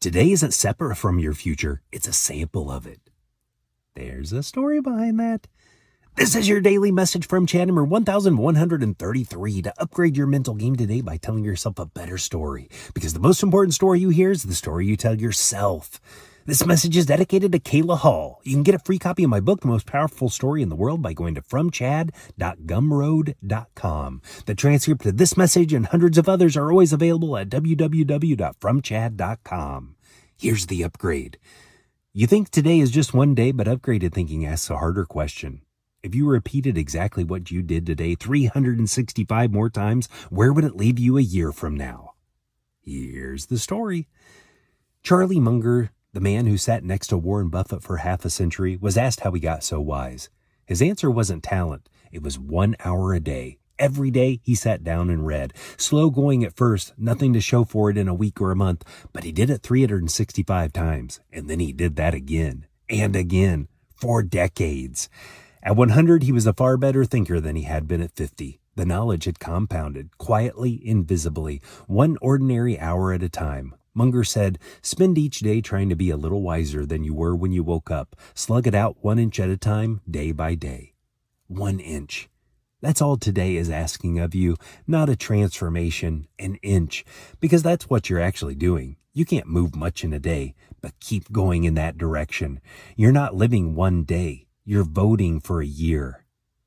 Today isn't separate from your future, it's a sample of it. There's a story behind that. This is your daily message from Chad number 1133 to upgrade your mental game today by telling yourself a better story. Because the most important story you hear is the story you tell yourself. This message is dedicated to Kayla Hall. You can get a free copy of my book, The Most Powerful Story in the World, by going to fromchad.gumroad.com. The transcript of this message and hundreds of others are always available at www.fromchad.com. Here's the upgrade. You think today is just one day, but upgraded thinking asks a harder question. If you repeated exactly what you did today 365 more times, where would it leave you a year from now? Here's the story. Charlie Munger, the man who sat next to Warren Buffett for half a century, was asked how he got so wise. His answer wasn't talent. It was 1 hour a day. Every day he sat down and read. Slow going at first, nothing to show for it in a week or a month, but he did it 365 times. And then he did that again and again for decades. At 100, he was a far better thinker than he had been at 50. The knowledge had compounded, quietly, invisibly, 1 ordinary hour at a time. Munger said, spend each day trying to be a little wiser than you were when you woke up. Slug it out 1 inch at a time, day by day. 1 inch. That's all today is asking of you, not a transformation, an inch, because that's what you're actually doing. You can't move much in a day, but keep going in that direction. You're not living one day. You're voting for a year.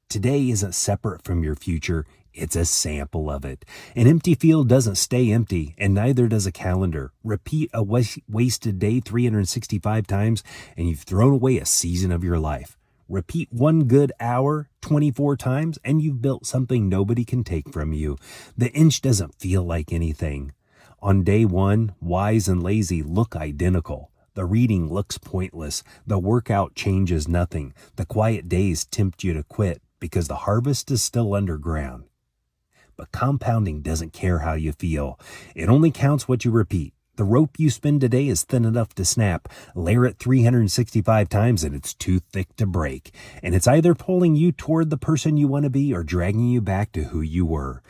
Today isn't separate from your future. It's a sample of it. An empty field doesn't stay empty, and neither does a calendar. Repeat a wasted day 365 times, and you've thrown away a season of your life. Repeat 1 good hour 24 times, and you've built something nobody can take from you. The inch doesn't feel like anything. On day 1, wise and lazy look identical. The reading looks pointless. The workout changes nothing. The quiet days tempt you to quit because the harvest is still underground. But compounding doesn't care how you feel. It only counts what you repeat. The rope you spin today is thin enough to snap. Layer it 365 times and it's too thick to break. And it's either pulling you toward the person you want to be or dragging you back to who you were.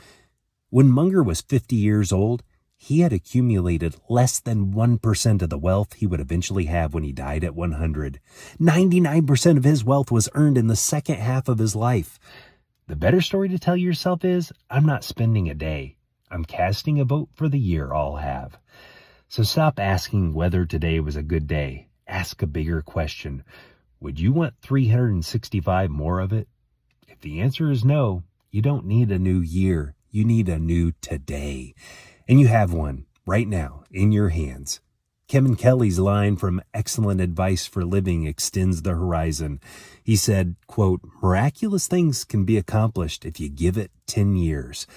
When Munger was 50 years old, he had accumulated less than 1% of the wealth he would eventually have when he died at 100. 99% of his wealth was earned in the second half of his life. The better story to tell yourself is, I'm not spending a day. I'm casting a vote for the year I'll have. So stop asking whether today was a good day. Ask a bigger question. Would you want 365 more of it? If the answer is no, you don't need a new year. You need a new today. And you have one right now in your hands. Kevin Kelly's line from Excellent Advice for Living extends the horizon. He said, quote, miraculous things can be accomplished if you give it 10 years.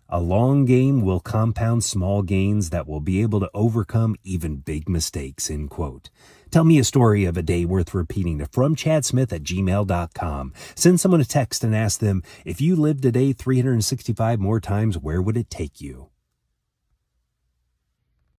A long game will compound small gains that will be able to overcome even big mistakes, end quote. Tell me a story of a day worth repeating to fromchadsmith@gmail.com. Send someone a text and ask them, if you lived a day 365 more times, where would it take you?